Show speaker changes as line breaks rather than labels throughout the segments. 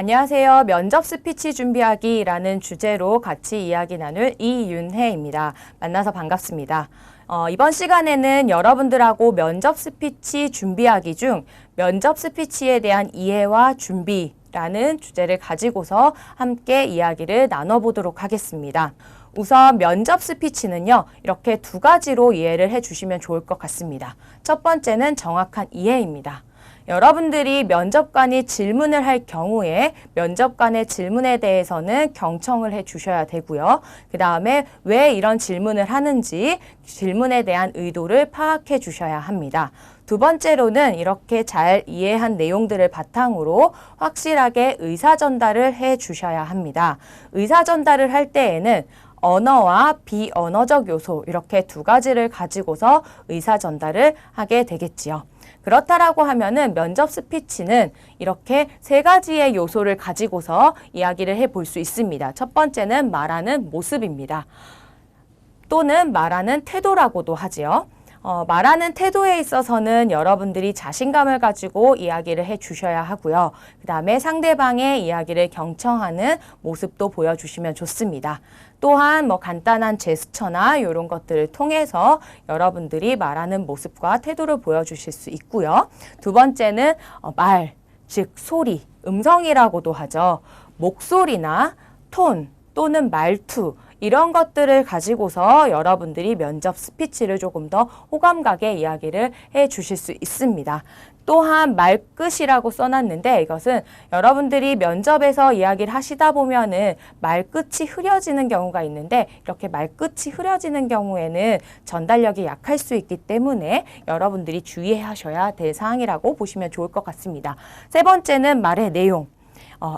안녕하세요. 면접 스피치 준비하기라는 주제로 같이 이야기 나눌 이윤혜입니다. 만나서 반갑습니다. 이번 시간에는 여러분들하고 면접 스피치 준비하기 중 면접 스피치에 대한 이해와 준비라는 주제를 가지고서 함께 이야기를 나눠보도록 하겠습니다. 우선 면접 스피치는요, 이렇게 두 가지로 이해를 해주시면 좋을 것 같습니다. 첫 번째는 정확한 이해입니다. 여러분들이 면접관이 질문을 할 경우에 면접관의 질문에 대해서는 경청을 해 주셔야 되고요. 그 다음에 왜 이런 질문을 하는지 질문에 대한 의도를 파악해 주셔야 합니다. 두 번째로는 이렇게 잘 이해한 내용들을 바탕으로 확실하게 의사 전달을 해 주셔야 합니다. 의사 전달을 할 때에는 언어와 비언어적 요소 이렇게 두 가지를 가지고서 의사 전달을 하게 되겠지요. 그렇다라고 하면은 면접 스피치는 이렇게 세 가지의 요소를 가지고서 이야기를 해볼 수 있습니다. 첫 번째는 말하는 모습입니다. 또는 말하는 태도라고도 하지요. 말하는 태도에 있어서는 여러분들이 자신감을 가지고 이야기를 해 주셔야 하고요. 그 다음에 상대방의 이야기를 경청하는 모습도 보여주시면 좋습니다. 또한 간단한 제스처나 이런 것들을 통해서 여러분들이 말하는 모습과 태도를 보여주실 수 있고요. 두 번째는 말, 즉 소리, 음성이라고도 하죠. 목소리나 톤 또는 말투 이런 것들을 가지고서 여러분들이 면접 스피치를 조금 더 호감 가게 이야기를 해 주실 수 있습니다. 또한 말끝이라고 써놨는데 이것은 여러분들이 면접에서 이야기를 하시다 보면은 말끝이 흐려지는 경우가 있는데 이렇게 말끝이 흐려지는 경우에는 전달력이 약할 수 있기 때문에 여러분들이 주의하셔야 될 사항이라고 보시면 좋을 것 같습니다. 세 번째는 말의 내용.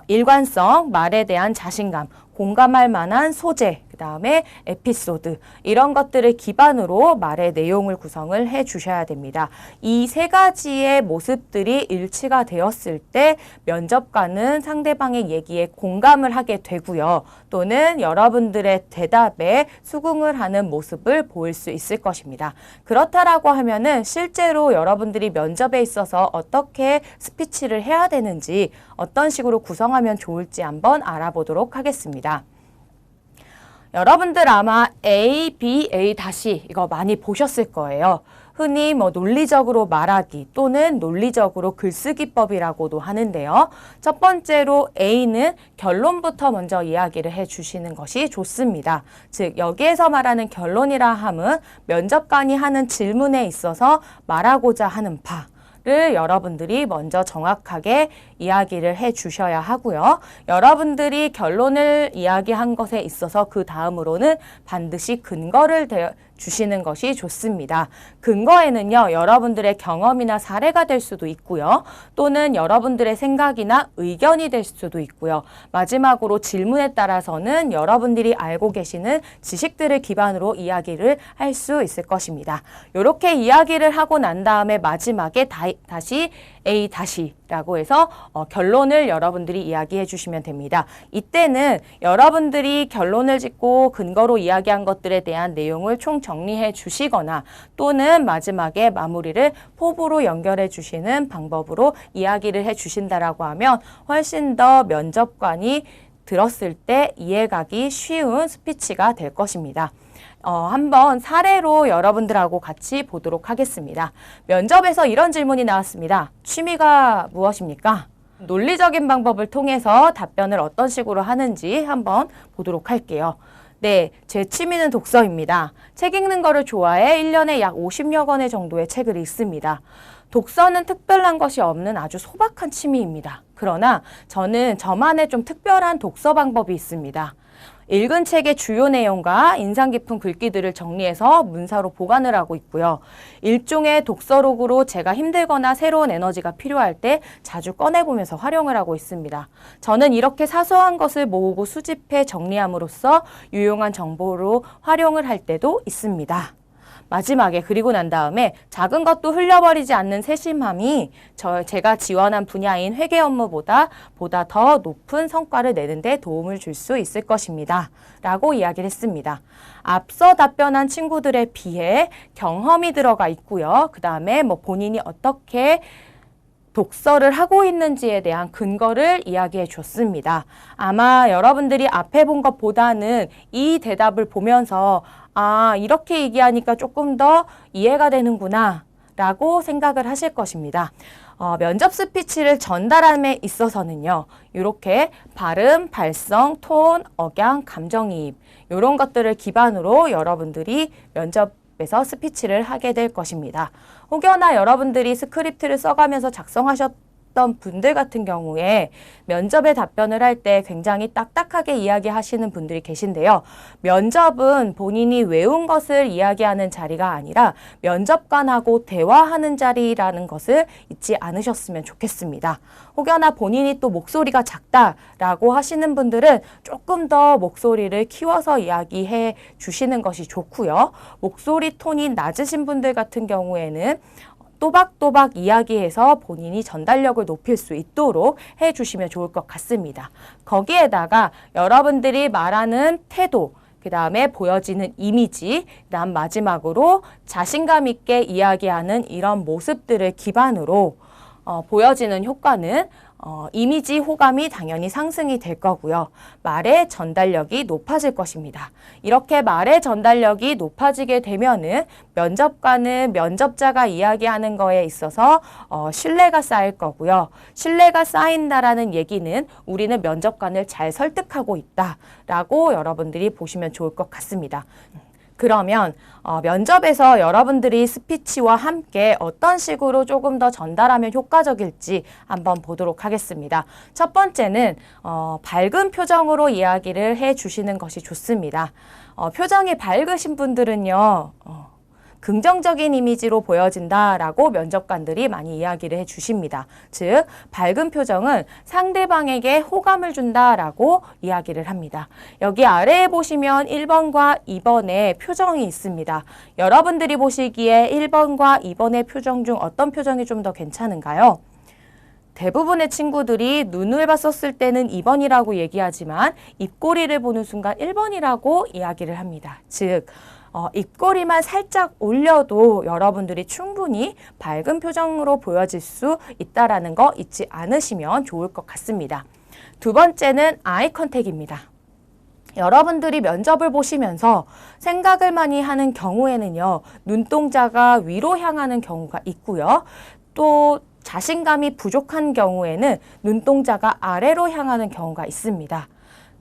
일관성, 말에 대한 자신감, 공감할 만한 소재, 그 다음에 에피소드 이런 것들을 기반으로 말의 내용을 구성을 해 주셔야 됩니다. 이 세 가지의 모습들이 일치가 되었을 때 면접관은 상대방의 얘기에 공감을 하게 되고요. 또는 여러분들의 대답에 수긍을 하는 모습을 보일 수 있을 것입니다. 그렇다라고 하면은 실제로 여러분들이 면접에 있어서 어떻게 스피치를 해야 되는지 어떤 식으로 구성하면 좋을지 한번 알아보도록 하겠습니다. 여러분들 아마 A, B, A 다시 이거 많이 보셨을 거예요. 흔히 논리적으로 말하기 또는 논리적으로 글쓰기법이라고도 하는데요. 첫 번째로 A는 결론부터 먼저 이야기를 해 주시는 것이 좋습니다. 즉 여기에서 말하는 결론이라 함은 면접관이 하는 질문에 있어서 말하고자 하는 바를 여러분들이 먼저 정확하게 이야기를 해 주셔야 하고요. 여러분들이 결론을 이야기한 것에 있어서 그 다음으로는 반드시 근거를 주시는 것이 좋습니다. 근거에는요, 여러분들의 경험이나 사례가 될 수도 있고요. 또는 여러분들의 생각이나 의견이 될 수도 있고요. 마지막으로 질문에 따라서는 여러분들이 알고 계시는 지식들을 기반으로 이야기를 할 수 있을 것입니다. 이렇게 이야기를 하고 난 다음에 마지막에 다시 A 다시라고 해서 결론을 여러분들이 이야기해 주시면 됩니다. 이때는 여러분들이 결론을 짓고 근거로 이야기한 것들에 대한 내용을 총 정리해 주시거나 또는 마지막에 마무리를 포부로 연결해 주시는 방법으로 이야기를 해 주신다라고 하면 훨씬 더 면접관이 들었을 때 이해가기 쉬운 스피치가 될 것입니다. 한번 사례로 여러분들하고 같이 보도록 하겠습니다. 면접에서 이런 질문이 나왔습니다. 취미가 무엇입니까? 논리적인 방법을 통해서 답변을 어떤 식으로 하는지 한번 보도록 할게요. 네, 제 취미는 독서입니다. 책 읽는 거를 좋아해 1년에 약 50여 권의 정도의 책을 읽습니다. 독서는 특별한 것이 없는 아주 소박한 취미입니다. 그러나 저는 저만의 좀 특별한 독서 방법이 있습니다. 읽은 책의 주요 내용과 인상 깊은 글귀들을 정리해서 문사로 보관을 하고 있고요. 일종의 독서록으로 제가 힘들거나 새로운 에너지가 필요할 때 자주 꺼내보면서 활용을 하고 있습니다. 저는 이렇게 사소한 것을 모으고 수집해 정리함으로써 유용한 정보로 활용을 할 때도 있습니다. 마지막에 그리고 난 다음에 작은 것도 흘려버리지 않는 세심함이 제가 지원한 분야인 회계 업무보다 더 높은 성과를 내는 데 도움을 줄 수 있을 것입니다. 라고 이야기를 했습니다. 앞서 답변한 친구들에 비해 경험이 들어가 있고요. 그 다음에 본인이 어떻게 독서를 하고 있는지에 대한 근거를 이야기해 줬습니다. 아마 여러분들이 앞에 본 것보다는 이 대답을 보면서 아, 이렇게 얘기하니까 조금 더 이해가 되는구나 라고 생각을 하실 것입니다. 면접 스피치를 전달함에 있어서는요, 이렇게 발음, 발성, 톤, 억양, 감정이입 이런 것들을 기반으로 여러분들이 면접에서 스피치를 하게 될 것입니다. 혹여나 여러분들이 스크립트를 써가면서 작성하셨던 분들 같은 경우에 면접에 답변을 할 때 굉장히 딱딱하게 이야기하시는 분들이 계신데요. 면접은 본인이 외운 것을 이야기하는 자리가 아니라 면접관하고 대화하는 자리라는 것을 잊지 않으셨으면 좋겠습니다. 혹여나 본인이 또 목소리가 작다라고 하시는 분들은 조금 더 목소리를 키워서 이야기해 주시는 것이 좋고요. 목소리 톤이 낮으신 분들 같은 경우에는 또박또박 이야기해서 본인이 전달력을 높일 수 있도록 해주시면 좋을 것 같습니다. 거기에다가 여러분들이 말하는 태도, 그 다음에 보여지는 이미지, 그 다음 마지막으로 자신감 있게 이야기하는 이런 모습들을 기반으로 보여지는 효과는 이미지 호감이 당연히 상승이 될 거고요. 말의 전달력이 높아질 것입니다. 이렇게 말의 전달력이 높아지게 되면은 면접관은 면접자가 이야기하는 거에 있어서 신뢰가 쌓일 거고요. 신뢰가 쌓인다라는 얘기는 우리는 면접관을 잘 설득하고 있다라고 여러분들이 보시면 좋을 것 같습니다. 그러면 면접에서 여러분들이 스피치와 함께 어떤 식으로 조금 더 전달하면 효과적일지 한번 보도록 하겠습니다. 첫 번째는 밝은 표정으로 이야기를 해주시는 것이 좋습니다. 표정이 밝으신 분들은요. 긍정적인 이미지로 보여진다라고 면접관들이 많이 이야기를 해주십니다. 즉, 밝은 표정은 상대방에게 호감을 준다라고 이야기를 합니다. 여기 아래에 보시면 1번과 2번의 표정이 있습니다. 여러분들이 보시기에 1번과 2번의 표정 중 어떤 표정이 좀 더 괜찮은가요? 대부분의 친구들이 눈을 봤었을 때는 2번이라고 얘기하지만 입꼬리를 보는 순간 1번이라고 이야기를 합니다. 즉, 입꼬리만 살짝 올려도 여러분들이 충분히 밝은 표정으로 보여질 수 있다는 거 잊지 않으시면 좋을 것 같습니다. 두 번째는 아이 컨택입니다. 여러분들이 면접을 보시면서 생각을 많이 하는 경우에는요, 눈동자가 위로 향하는 경우가 있고요. 또 자신감이 부족한 경우에는 눈동자가 아래로 향하는 경우가 있습니다.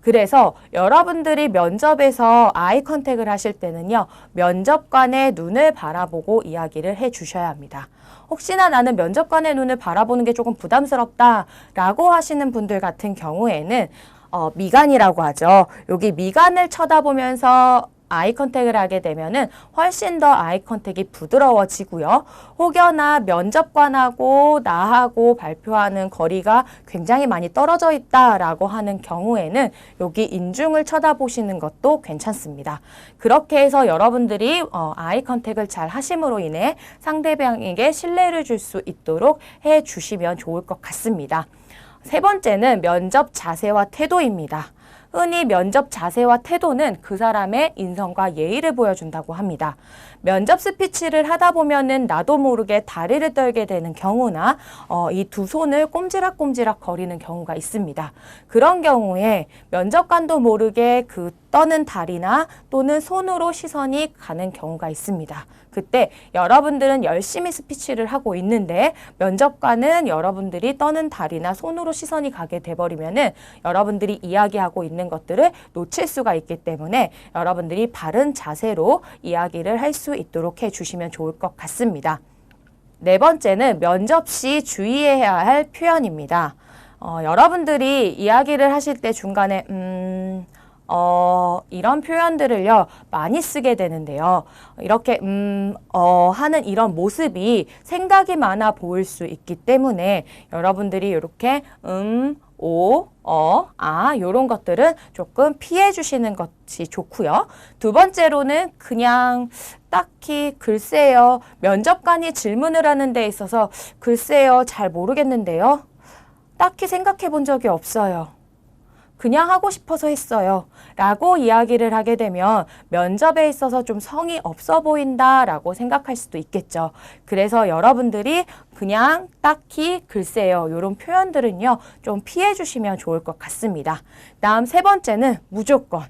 그래서 여러분들이 면접에서 아이 컨택을 하실 때는요, 면접관의 눈을 바라보고 이야기를 해 주셔야 합니다. 혹시나 나는 면접관의 눈을 바라보는 게 조금 부담스럽다라고 하시는 분들 같은 경우에는 미간이라고 하죠. 여기 미간을 쳐다보면서 아이 컨택을 하게 되면은 훨씬 더 아이 컨택이 부드러워지고요. 혹여나 면접관하고 나하고 발표하는 거리가 굉장히 많이 떨어져 있다라고 하는 경우에는 여기 인중을 쳐다보시는 것도 괜찮습니다. 그렇게 해서 여러분들이 아이 컨택을 잘 하심으로 인해 상대방에게 신뢰를 줄 수 있도록 해 주시면 좋을 것 같습니다. 세 번째는 면접 자세와 태도입니다. 흔히 면접 자세와 태도는 그 사람의 인성과 예의를 보여준다고 합니다. 면접 스피치를 하다 보면은 나도 모르게 다리를 떨게 되는 경우나 이 두 손을 꼼지락꼼지락 거리는 경우가 있습니다. 그런 경우에 면접관도 모르게 그 떠는 다리나 또는 손으로 시선이 가는 경우가 있습니다. 그때 여러분들은 열심히 스피치를 하고 있는데 면접관은 여러분들이 떠는 다리나 손으로 시선이 가게 돼버리면은 여러분들이 이야기하고 있는 것들을 놓칠 수가 있기 때문에 여러분들이 바른 자세로 이야기를 할 수 있도록 해주시면 좋을 것 같습니다. 네 번째는 면접 시 주의해야 할 표현입니다. 여러분들이 이야기를 하실 때 중간에 이런 표현들을요, 많이 쓰게 되는데요. 이렇게, 하는 이런 모습이 생각이 많아 보일 수 있기 때문에 여러분들이 이렇게, 요런 것들은 조금 피해 주시는 것이 좋고요. 두 번째로는 그냥 딱히 글쎄요, 면접관이 질문을 하는 데 있어서 글쎄요, 잘 모르겠는데요. 딱히 생각해 본 적이 없어요. 그냥 하고 싶어서 했어요 라고 이야기를 하게 되면 면접에 있어서 좀 성의 없어 보인다 라고 생각할 수도 있겠죠. 그래서 여러분들이 그냥 딱히 글쎄요 이런 표현들은요 좀 피해 주시면 좋을 것 같습니다. 다음 세 번째는 무조건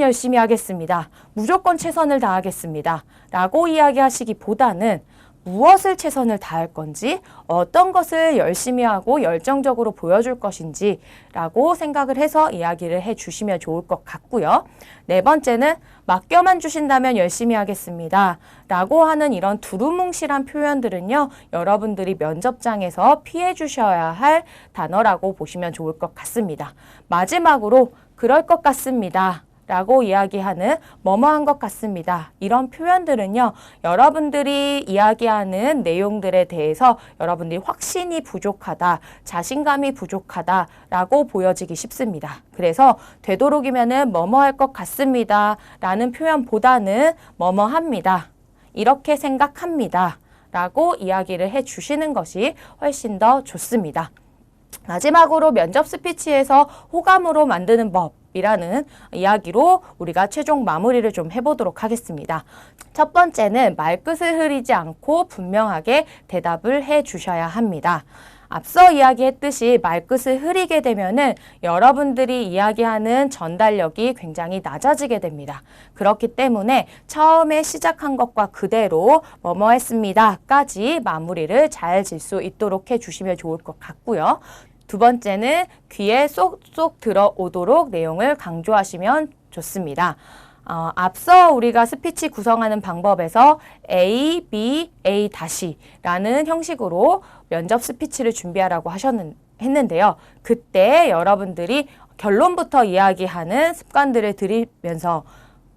열심히 하겠습니다. 무조건 최선을 다하겠습니다. 라고 이야기하시기보다는 무엇을 최선을 다할 건지, 어떤 것을 열심히 하고 열정적으로 보여줄 것인지 라고 생각을 해서 이야기를 해주시면 좋을 것 같고요. 네 번째는 맡겨만 주신다면 열심히 하겠습니다. 라고 하는 이런 두루뭉실한 표현들은요. 여러분들이 면접장에서 피해 주셔야 할 단어라고 보시면 좋을 것 같습니다. 마지막으로 그럴 것 같습니다. 라고 이야기하는 뭐뭐한 것 같습니다. 이런 표현들은요. 여러분들이 이야기하는 내용들에 대해서 여러분들이 확신이 부족하다, 자신감이 부족하다 라고 보여지기 쉽습니다. 그래서 되도록이면은 뭐뭐할 것 같습니다 라는 표현보다는 뭐뭐합니다. 이렇게 생각합니다. 라고 이야기를 해주시는 것이 훨씬 더 좋습니다. 마지막으로 면접 스피치에서 호감으로 만드는 법 이라는 이야기로 우리가 최종 마무리를 좀 해보도록 하겠습니다. 첫 번째는 말끝을 흐리지 않고 분명하게 대답을 해 주셔야 합니다. 앞서 이야기했듯이 말끝을 흐리게 되면은 여러분들이 이야기하는 전달력이 굉장히 낮아지게 됩니다. 그렇기 때문에 처음에 시작한 것과 그대로 뭐뭐 했습니다까지 마무리를 잘 질 수 있도록 해주시면 좋을 것 같고요. 두 번째는 귀에 쏙쏙 들어오도록 내용을 강조하시면 좋습니다. 앞서 우리가 스피치 구성하는 방법에서 A, B, A 라는 형식으로 면접 스피치를 준비하라고 했는데요. 그때 여러분들이 결론부터 이야기하는 습관들을 들이면서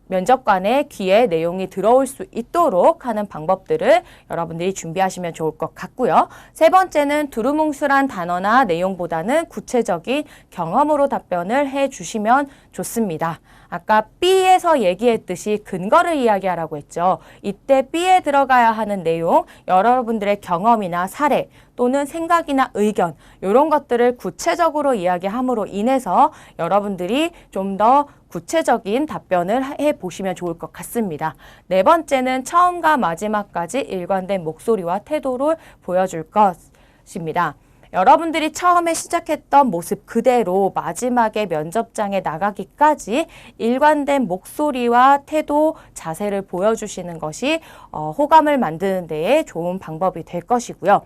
면접관의 귀에 내용이 들어올 수 있도록 하는 방법들을 여러분들이 준비하시면 좋을 것 같고요. 세 번째는 두루뭉술한 단어나 내용보다는 구체적인 경험으로 답변을 해주시면 좋습니다. 아까 B에서 얘기했듯이 근거를 이야기하라고 했죠. 이때 B에 들어가야 하는 내용, 여러분들의 경험이나 사례 또는 생각이나 의견 이런 것들을 구체적으로 이야기함으로 인해서 여러분들이 좀 더 구체적인 답변을 해보시면 좋을 것 같습니다. 네 번째는 처음과 마지막까지 일관된 목소리와 태도를 보여줄 것입니다. 여러분들이 처음에 시작했던 모습 그대로 마지막에 면접장에 나가기까지 일관된 목소리와 태도, 자세를 보여주시는 것이 호감을 만드는 데에 좋은 방법이 될 것이고요.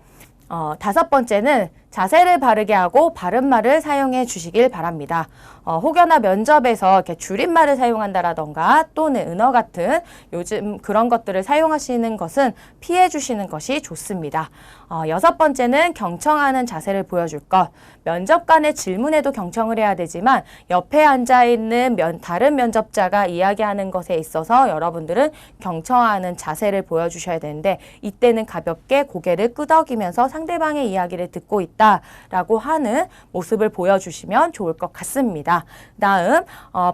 다섯 번째는 자세를 바르게 하고 바른말을 사용해 주시길 바랍니다. 혹여나 면접에서 이렇게 줄임말을 사용한다라던가 또는 은어 같은 요즘 그런 것들을 사용하시는 것은 피해 주시는 것이 좋습니다. 여섯 번째는 경청하는 자세를 보여줄 것. 면접관의 질문에도 경청을 해야 되지만 옆에 앉아있는 다른 면접자가 이야기하는 것에 있어서 여러분들은 경청하는 자세를 보여주셔야 되는데 이때는 가볍게 고개를 끄덕이면서 상대방의 이야기를 듣고 있다라고 하는 모습을 보여주시면 좋을 것 같습니다. 다음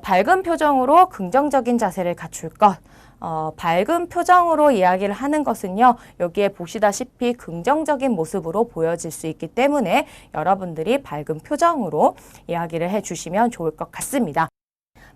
밝은 표정으로 긍정적인 자세를 갖출 것. 밝은 표정으로 이야기를 하는 것은요. 여기에 보시다시피 긍정적인 모습으로 보여질 수 있기 때문에 여러분들이 밝은 표정으로 이야기를 해주시면 좋을 것 같습니다.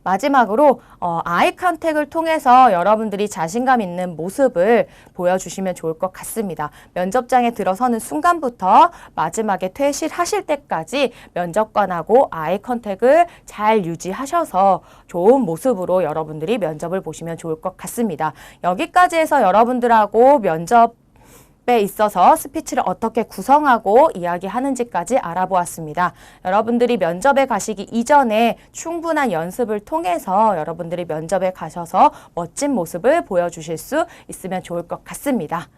마지막으로 아이 컨택을 통해서 여러분들이 자신감 있는 모습을 보여주시면 좋을 것 같습니다. 면접장에 들어서는 순간부터 마지막에 퇴실하실 때까지 면접관하고 아이 컨택을 잘 유지하셔서 좋은 모습으로 여러분들이 면접을 보시면 좋을 것 같습니다. 여기까지 해서 여러분들하고 면접에 있어서 스피치를 어떻게 구성하고 이야기하는지까지 알아보았습니다. 여러분들이 면접에 가시기 이전에 충분한 연습을 통해서 여러분들이 면접에 가셔서 멋진 모습을 보여주실 수 있으면 좋을 것 같습니다.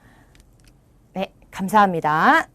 네, 감사합니다.